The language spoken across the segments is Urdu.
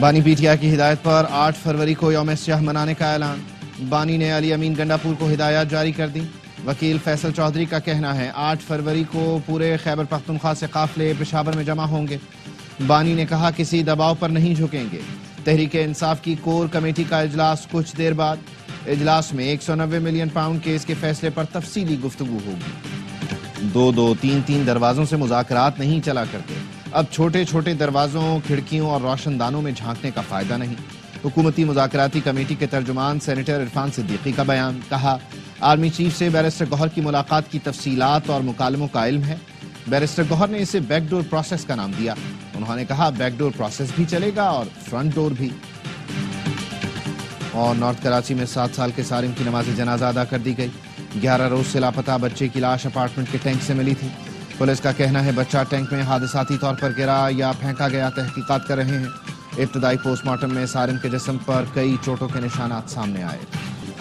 بانی پی ٹی آئی کی ہدایت پر 8 فروری کو یوم سیاہ منانے کا اعلان۔ بانی نے علی امین گنڈاپور کو ہدایات جاری کر دی۔ وکیل فیصل چودھری کا کہنا ہے 8 فروری کو پورے خیبر پختونخوا سے قافلے پشاور میں جمع ہوں گے۔ بانی نے کہا کسی دباؤ پر نہیں جھکیں گے۔ تحریک انصاف کی کور کمیٹی کا اجلاس کچھ دیر بعد۔ اجلاس میں 190 ملین پاؤنڈ کیس کے فیصلے پر تفصیلی گفتگو ہوگی۔ 2-2 3-3 دروازوں سے مذاکرات نہیں چلا کرتے۔ اب چھوٹے چھوٹے دروازوں، کھڑکیوں اور روشن دانوں میں جھانکنے کا فائدہ نہیں۔ حکومتی مذاکراتی کمیٹی کے ترجمان سینیٹر عرفان صدیقی کا بیان۔ کہا آرمی چیف سے بیرسٹر گوہر کی ملاقات کی تفصیلات اور مکالموں کا علم ہے۔ بیرسٹر گوہر نے اسے بیک ڈور پروسیس کا نام دیا۔ انہوں نے کہا بیک ڈور پروسیس بھی چلے گا اور فرنٹ ڈور بھی۔ اور نارتھ کراچی میں 7 سال کے سارم کی نماز جنازہ ادا کر دی گئی۔ 11 روز سے لاپتہ بچے کی لاش اپارٹمنٹ کے ٹینک سے ملی تھی۔ پولیس کا کہنا ہے بچہ ٹینک میں حادثاتی طور پر گرا یا پھینکا گیا۔ تحقیقات کر رہے ہیں۔ ابتدائی پوسٹ مارٹم میں سارم کے جسم پر کئی چوٹوں کے نشانات سامنے آئے۔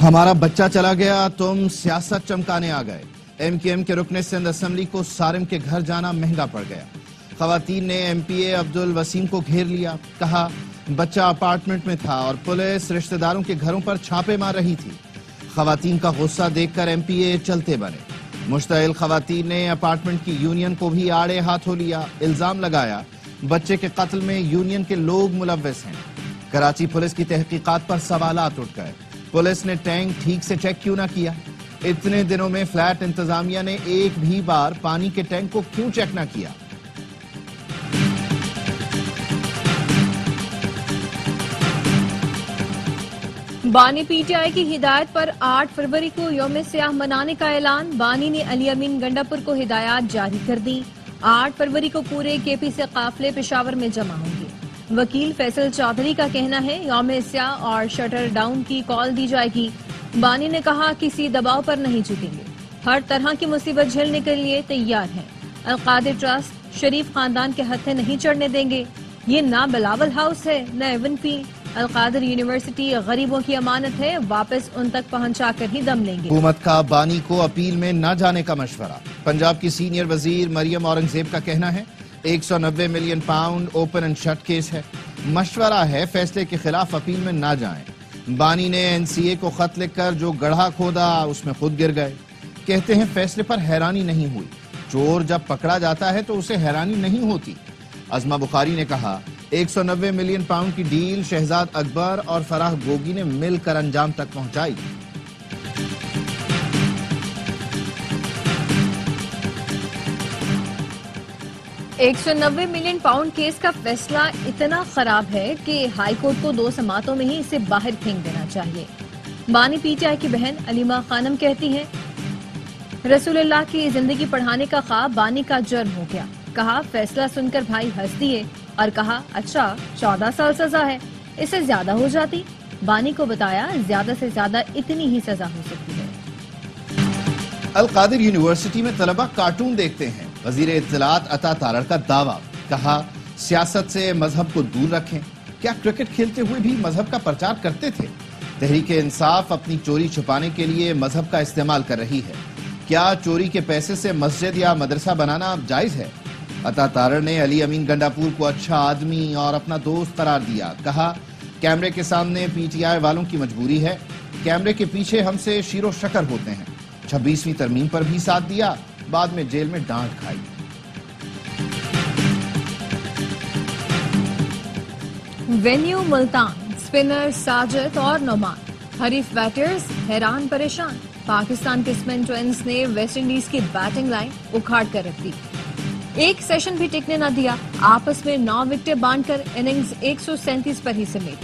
ہمارا بچہ چلا گیا، تم سیاست چمکانے آ گئے۔ ایم کیو ایم کے رکن سندھ اسمبلی کو سارم کے گھر جانا مہنگا پڑ گیا۔ خواتین نے ایم پی اے عبدالوسیم کو گھیر لیا۔ کہا بچہ اپارٹمنٹ میں تھا اور پولیس رشتہ داروں کے گھروں پر چھاپے مار رہی تھی۔ خواتین کا غصہ دیکھ کر ایم پی اے چلتے بنے۔ مشتعل خواتین نے اپارٹمنٹ کی یونین کو بھی آڑے ہاتھوں لیا۔ الزام لگایا بچے کے قتل میں یونین کے لوگ ملوث ہیں۔ کراچی پولیس کی تحقیقات پر سوالات اٹھ گئے۔ پولیس نے ٹینک ٹھیک سے چیک کیوں نہ کیا؟ اتنے دنوں میں فلیٹ انتظامیہ نے ایک بھی بار پانی کے ٹینک کو کیوں چیک نہ کیا؟ بانی پی ٹی آئی کی ہدایت پر 8 فروری کو یوم سیاہ منانے کا اعلان۔ بانی نے علی امین گنڈاپور کو ہدایات جاری کر دی۔ 8 فروری کو پورے کے پی سے قافلے پشاور میں جمع ہوں گے۔ وکیل فیصل چودھری کا کہنا ہے یوم سیاہ اور شٹر ڈاؤن کی کال دی جائے گی۔ بانی نے کہا کسی دباؤ پر نہیں جھکیں گے، ہر طرح کی مصیبت جھیلنے کے لیے تیار ہیں۔ القادر ٹرسٹ شریف خاندان کے ہتھے نہیں چڑھنے دیں گے۔ یہ نہ بلاول ہاؤس ہے نہ ایون فیلڈ۔ القادر یونیورسٹی غریبوں کی امانت ہے، واپس ان تک پہنچا کر ہی دم لیں گے۔ حکومت کا بانی کو اپیل میں نہ جانے کا مشورہ۔ پنجاب کی سینئر وزیر مریم اورنگزیب کا کہنا ہے 190 million pound open and shut case ہے، مشورہ ہے فیصلے کے خلاف اپیل میں نہ جائیں۔ بانی نے این سی اے کو خط لکھ کر جو گڑھا کھودا اس میں خود گر گئے۔ کہتے ہیں فیصلے پر حیرانی نہیں ہوئی، چور جب پکڑا جاتا ہے تو اسے حیرانی نہیں ہوتی۔ عظمہ بخاری نے کہا 190 ملین پاؤنڈ کی ڈیل شہزاد اکبر اور فراح گوگی نے مل کر انجام تک پہنچائی۔ $190 ملین پاؤنڈ کیس کا فیصلہ اتنا خراب ہے کہ ہائی کورٹ کو 2 سماعتوں میں ہی اسے باہر پھینک دینا چاہیے۔ بانی پی ٹی آئی کی بہن علیمہ خانم کہتی ہیں رسول اللہ کی زندگی پڑھانے کا خواب بانی کا جرم ہو گیا۔ کہا فیصلہ سن کر بھائی ہنس دیے اور کہا اچھا 14 سال سزا ہے، اس سے زیادہ ہو جاتی۔ بانی کو بتایا زیادہ سے زیادہ اتنی ہی سزا ہو سکتی ہے۔ القادر یونیورسٹی میں طلبہ کارٹون دیکھتے ہیں، وزیر اطلاعات عطا تارڑ کا دعویٰ۔ کہا سیاست سے مذہب کو دور رکھیں۔ کیا کرکٹ کھیلتے ہوئے بھی مذہب کا پرچار کرتے تھے؟ تحریک انصاف اپنی چوری چھپانے کے لیے مذہب کا استعمال کر رہی ہے۔ کیا چوری کے پیسے سے مسجد یا مدرسہ بنانا جائز ہے؟ عطا تارڑ نے علی امین گنڈاپور کو اچھا آدمی اور اپنا دوست قرار دیا۔ کہا کیمرے کے سامنے پی ٹی آئی والوں کی مجبوری ہے، کیمرے کے پیچھے ہم سے شیر و شکر ہوتے ہیں۔ 26ویں ترمیم پر بھی ساتھ دیا، بعد میں جیل میں ڈانٹ کھائی۔ وینیو ملتان، سپنر ساجد اور نعمان، حریف بیٹرز حیران پریشان۔ پاکستان کے اسپن ٹوئنز نے ویسٹ انڈیز کی بیٹنگ لائن اکھاڑ کر رکھ دی، ایک سیشن بھی ٹکنے نہ دیا۔ آپس میں 9 وکٹیں بانٹ کر اننگز 137 پر ہی سمیٹ۔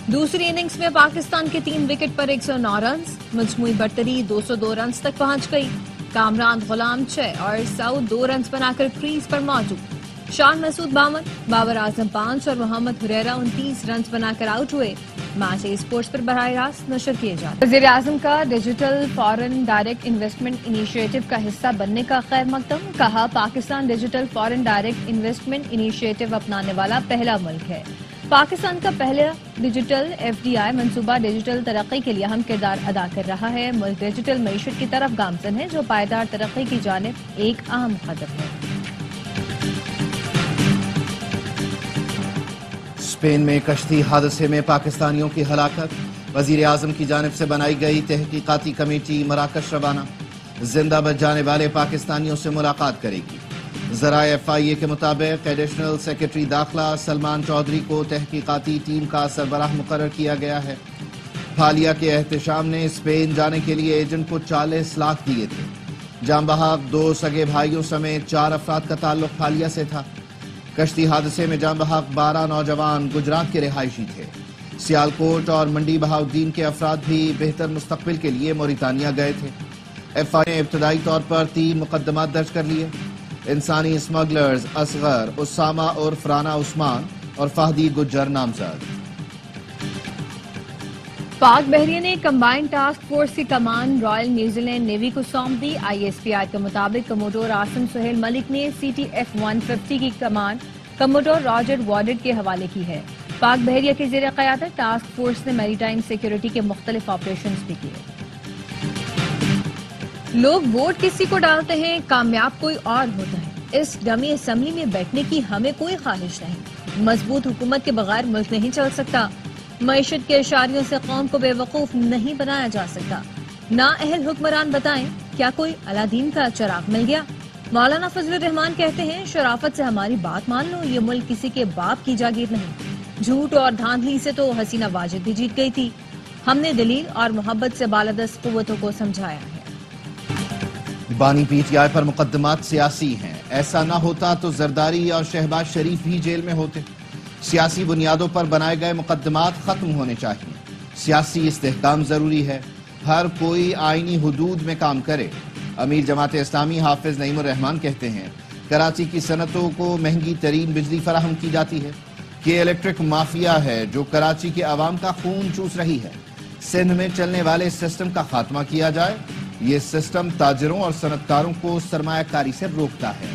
دوسری اننگز میں پاکستان کے 3 وکٹ پر 109 رنز، مجموعی برتری 202 رنز تک پہنچ گئی۔ کامران غلام 6 اور سعود 2 رنز بنا کر کریز پر موجود۔ شان مسعود 52، بابر اعظم 5 اور محمد حریرہ 29 رنز بنا کر آؤٹ ہوئے۔ میچ اسپورٹس پر براہ راست نشر کیے جا رہے۔ وزیر اعظم کا digital foreign direct investment initiative کا حصہ بننے کا خیر مقدم۔ کہا Pakistan digital foreign direct investment initiative اپنانے والا پہلا ملک ہے۔ پاکستان کا پہلا ڈیجیٹل ایف ڈی آئی منصوبہ ڈیجیٹل ترقی کے لیے اہم کردار ادا کر رہا ہے۔ ملک ڈیجیٹل معیشت کی طرف گامزن ہے جو پائیدار ترقی کی جانب ایک اہم قدم ہے۔ اسپین میں کشتی حادثے میں پاکستانیوں کی ہلاکت، وزیر اعظم کی جانب سے بنائی گئی تحقیقاتی کمیٹی مراکش روانہ، زندہ بچ جانے والے پاکستانیوں سے ملاقات کرے گی۔ ذرائع FIA کے مطابق ایڈیشنل سیکرٹری داخلہ سلمان چودھری کو تحقیقاتی ٹیم کا سربراہ مقرر کیا گیا ہے۔ حالیہ کے احتشام نے اسپین جانے کے لیے ایجنٹ کو 40 لاکھ دیے تھے۔ جاں بحق 2 سگے بھائیوں سمیت 4 افراد کا تعلق حالیہ سے تھا۔ کشتی حادثے میں جاں بحق 12 نوجوان گجرات کے رہائشی تھے۔ سیالکوٹ اور منڈی بہاؤدین کے افراد بھی بہتر مستقبل کے لیے موریتانیہ گئے تھے۔ FIA نے ابتدائی طور پر 3 مقدمات درج کر لیے۔ انسانی اسمگلرز اصغر، اسامہ اور رانا عثمان اور فہدی گجر نامزد۔ پاک بحریہ نے کمبائنڈ ٹاسک فورس کی کمان رائل نیوزی لینڈ نیوی کو سونپ دی۔ ISPI کے مطابق کموڈور آسم سہیل ملک نے CTF 150 کی کمان کموڈور راجر وارڈڈ کے حوالے کی ہے۔ پاک بحریہ کے زیر قیادت ٹاسک فورس نے میری ٹائم سیکیورٹی کے مختلف آپریشنز بھی کیے۔ لوگ ووٹ کسی کو ڈالتے ہیں، کامیاب کوئی اور ہوتا ہے۔ اس ڈمی اسمبلی میں بیٹھنے کی ہمیں کوئی خواہش نہیں۔ مضبوط حکومت کے بغیر ملک نہیں چل سکتا۔ معیشت کے اشاریوں سے قوم کو بے وقوف نہیں بنایا جا سکتا۔ نااہل حکمران بتائیں کیا کوئی الادین کا چراغ مل گیا؟ مولانا فضل الرحمان کہتے ہیں شرافت سے ہماری بات مان لو، یہ ملک کسی کے باپ کی جاگیر نہیں۔ جھوٹ اور دھاندلی سے تو حسینہ واجد بھی جیت گئی تھی۔ ہم نے دلیل اور محبت سے بالادست قوتوں کو سمجھایا ہے۔ بانی PTI پر مقدمات سیاسی ہیں۔ ایسا نہ ہوتا تو زرداری اور شہباز شریف بھی جیل میں ہوتے۔ سیاسی بنیادوں پر بنائے گئے مقدمات ختم ہونے چاہیے۔ سیاسی استحکام ضروری ہے۔ ہر کوئی آئینی حدود میں کام کرے۔ امیر جماعت اسلامی حافظ نعیم الرحمان کہتے ہیں کراچی کی صنعتوں کو مہنگی ترین بجلی فراہم کی جاتی ہے کہ الیکٹرک مافیا ہے جو کراچی کے عوام کا خون چوس رہی ہے۔ سندھ میں چلنے والے سسٹم کا خاتمہ کیا جائے۔ یہ سسٹم تاجروں اور صنعتکاروں کو سرمایہ کاری سے روکتا ہے۔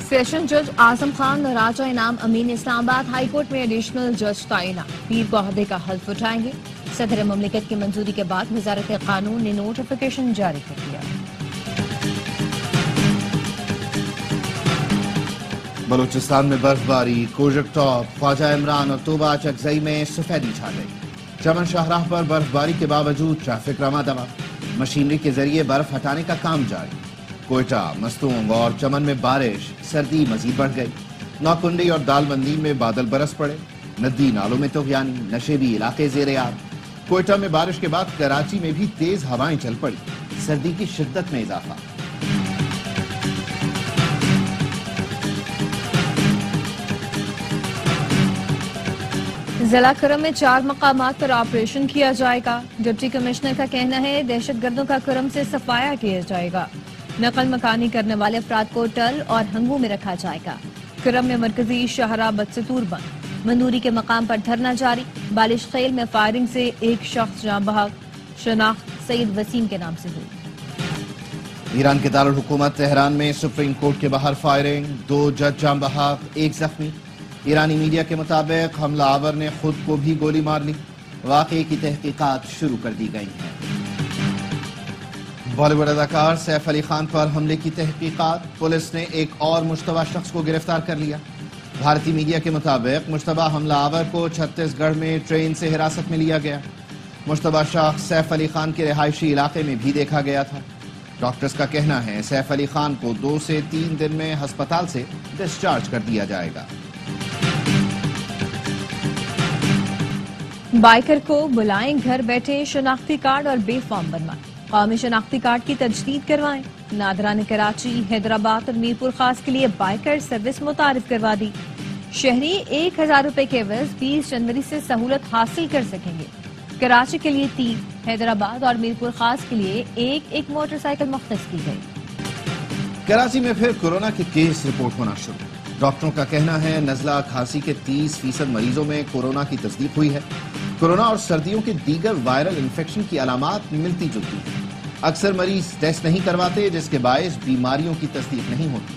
سیشن جج اعظم خان اور راجہ انعام امین اسلام آباد ہائی کورٹ میں ایڈیشنل جج تعینات، پیر کو عہدے کا حلف اٹھائیں گے۔ صدر مملکت کی منظوری کے بعد وزارت قانون نے نوٹیفیکیشن جاری کر دیا۔ بلوچستان میں برف باری، کوجک ٹاپ، خواجہ عمران اور توبہ چکزئی میں سفیدی چھا گئی۔ چمن شاہراہ پر برف باری کے باوجود ٹریفک رواں دواں، مشینری کے ذریعے برف ہٹانے کا کام جاری۔ کوئٹہ، مستونگ اور چمن میں بارش، سردی مزید بڑھ گئی۔ نوکنڈی اور دال بندی میں بادل برس پڑے، ندی نالوں میں طغیانی، نشیبی علاقے زیر آب۔ کوئٹہ میں بارش کے بعد کراچی میں بھی تیز ہوائیں چل پڑی، سردی کی شدت میں اضافہ۔ ضلع کرم میں 4 مقامات پر آپریشن کیا جائے گا۔ ڈپٹی کمشنر کا کہنا ہے دہشت گردوں کا کرم سے صفایا کیا جائے گا۔ نقل مکانی کرنے والے افراد کو ٹل اور ہنگو میں رکھا جائے گا۔ کرم میں مرکزی شاہراہ بدستور بند، مندوری کے مقام پر دھرنا جاری۔ بالش خیل میں فائرنگ سے ایک شخص جاں بحق، شناخت سید وسیم کے نام سے ہوئی۔ ایران کے دارالحکومت تہران میں سپریم کورٹ کے باہر فائرنگ، 2 جج جاں بحق، 1 زخمی۔ ایرانی میڈیا کے مطابق حملہ آور نے خود کو بھی گولی مار لی۔ واقعے کی تحقیقات شروع کر دی گئی ہیں۔ بالی ووڈ اداکار سیف علی خان پر حملے کی تحقیقات، پولیس نے ایک اور مشتبہ شخص کو گرفتار کر لیا۔ بھارتی میڈیا کے مطابق مشتبہ حملہ آور کو چھتیس گڑھ میں ٹرین سے حراست میں لیا گیا۔ مشتبہ شخص سیف علی خان کے رہائشی علاقے میں بھی دیکھا گیا تھا۔ ڈاکٹرز کا کہنا ہے سیف علی خان کو 2 سے 3 دن میں ہسپتال سے ڈسچارج کر دیا جائے گا۔ بائیکر کو بلائیں گھر بیٹھے شناختی کارڈ اور بے فارم بنوائیں، قومی شناختی کارڈ کی تجدید کروائیں۔ نادران کراچی، حیدرآباد اور میرپور خاص کے لیے بائیکر سروس متعارف کروا دی۔ شہری 1000 روپے کے عوض 20 جنوری سے سہولت حاصل کر سکیں گے۔ کراچی کے لیے 3، حیدرآباد اور میرپور خاص کے لیے ایک موٹر سائیکل مختص کی گئی۔ کراچی میں پھر کورونا کے کیس رپورٹ ہونا شروع۔ ڈاکٹروں کا کہنا ہے نزلہ کھانسی کے 30% مریضوں میں کورونا کی تصدیق ہوئی ہے۔ کورونا اور سردیوں کے دیگر وائرل انفیکشن کی علامات ملتی جلتی ہیں۔ اکثر مریض ٹیسٹ نہیں کرواتے جس کے باعث بیماریوں کی تصدیق نہیں ہوتی۔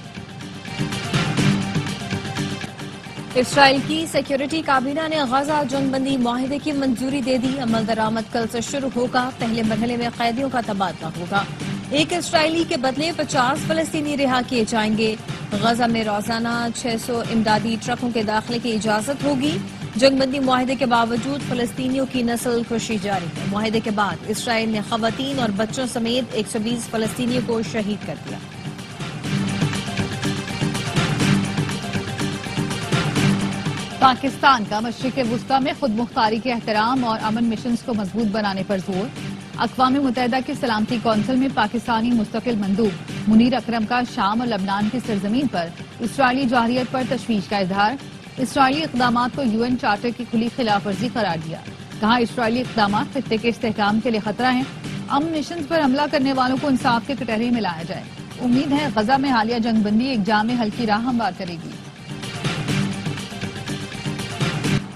اسرائیل کی سیکیورٹی کابینہ نے غزہ جنگ بندی معاہدے کی منظوری دے دی۔ عمل درآمد کل سے شروع ہوگا۔ پہلے مرحلے میں قیدیوں کا تبادلہ ہوگا۔ ایک اسرائیلی کے بدلے 50 فلسطینی رہا کیے جائیں گے۔ غزہ میں روزانہ 600 امدادی ٹرکوں کے داخلے کی اجازت ہوگی۔ جنگ بندی معاہدے کے باوجود فلسطینیوں کی نسل کشی جاری ہے۔ معاہدے کے بعد اسرائیل نے خواتین اور بچوں سمیت 120 فلسطینیوں کو شہید کر دیا۔ پاکستان کا مشرق وسطی میں خود مختاری کے احترام اور امن مشنز کو مضبوط بنانے پر زور۔ اقوام متحدہ کی سلامتی کونسل میں پاکستانی مستقل مندوب منیر اکرم کا شام اور لبنان کی سرزمین پر اسرائیلی جارحیت پر تشویش کا اظہار۔ اسرائیلی اقدامات کو UN چارٹر کی کھلی خلاف ورزی قرار دیا۔ کہا اسرائیلی اقدامات خطے کے استحکام کے لیے خطرہ ہیں۔ امن مشنز پر حملہ کرنے والوں کو انصاف کے کٹہرے میں لایا جائے۔ امید ہے غزہ میں حالیہ جنگ بندی ایک جامع حل کی راہ ہموار کرے گی۔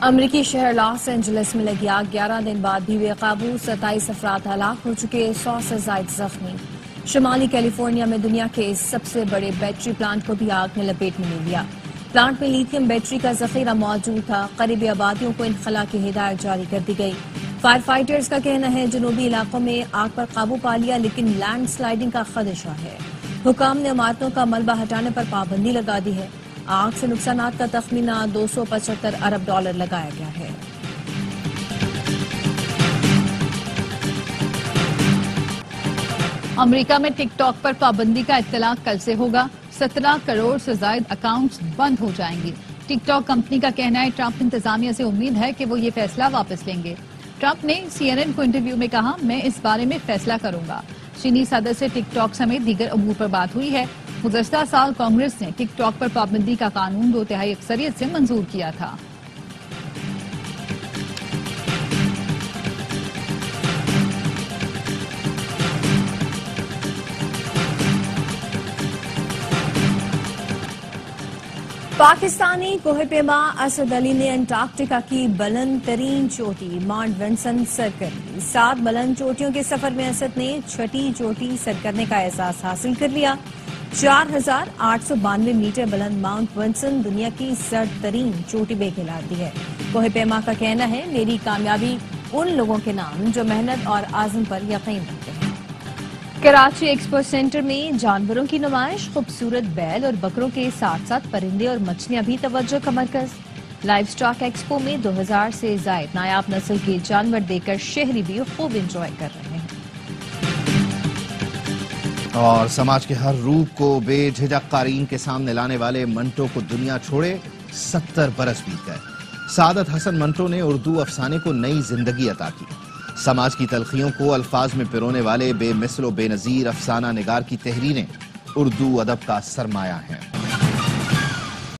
امریکی شہر لاس اینجلس میں لگی آگ 11 دن بعد بھی بے قابو، 27 افراد ہلاک ہو چکے، 100 سے زائد زخمی۔ شمالی کیلیفورنیا میں دنیا کے سب سے بڑے بیٹری پلانٹ کو بھی آگ نے لپیٹ میں لے لیا۔ پلانٹ میں لیتھیم بیٹری کا ذخیرہ موجود تھا۔ قریبی آبادیوں کو انخلا کی ہدایت جاری کر دی گئی۔ فائر فائٹرز کا کہنا ہے جنوبی علاقوں میں آگ پر قابو پا لیا، لیکن لینڈ سلائیڈنگ کا خدشہ ہے۔ حکام نے عمارتوں کا ملبہ ہٹانے پر پابندی لگا دی ہے۔ آگ سے نقصانات کا تخمینہ $275 ارب لگایا گیا ہے۔ امریکہ میں ٹک ٹاک پر پابندی کا اطلاق کل سے ہوگا۔ 17 کروڑ سے زائد اکاؤنٹس بند ہو جائیں گے۔ ٹک ٹاک کمپنی کا کہنا ہے ٹرمپ انتظامیہ سے امید ہے کہ وہ یہ فیصلہ واپس لیں گے۔ ٹرمپ نے CNN کو انٹرویو میں کہا، میں اس بارے میں فیصلہ کروں گا۔ چینی صدر سے ٹک ٹاک سمیت دیگر امور پر بات ہوئی ہے۔ گزشتہ سال کانگریس نے ٹک ٹاک پر پابندی کا قانون 2/3 اکثریت سے منظور کیا تھا۔ پاکستانی کوہ پیما اسد علی نے انٹارکٹیکا کی بلند ترین چوٹی ماؤنٹ ونسن سر کر لی۔ 7 بلند چوٹیوں کے سفر میں اسد نے 6ٹی چوٹی سر کرنے کا اعزاز حاصل کر لیا۔ 4892 میٹر بلند ماؤنٹ ونسن دنیا کی سرد ترین چوٹی بے کھلاتی ہے۔ کوہ پیما کا کہنا ہے میری کامیابی ان لوگوں کے نام جو محنت اور عزم پر یقین رکھتے ہیں۔ کراچی ایکسپو سینٹر میں جانوروں کی نمائش، خوبصورت بیل اور بکروں کے ساتھ ساتھ پرندے اور مچھلیاں بھی توجہ کا مرکز۔ لائف سٹاک ایکسپو میں 2000 سے زائد نایاب نسل کے جانور دیکھ کر شہری بھی خوب انجوائے کر رہے ہیں۔ اور سماج کے ہر روپ کو بے جھجک قارئین کے سامنے لانے والے منٹو کو دنیا چھوڑے 70 برس بیت گئے۔ سعادت حسن منٹو نے اردو افسانے کو نئی زندگی عطا کی۔ سماج کی تلخیوں کو الفاظ میں پرونے والے بے مثل و بے نظیر افسانہ نگار کی تحریریں اردو ادب کا سرمایہ ہیں۔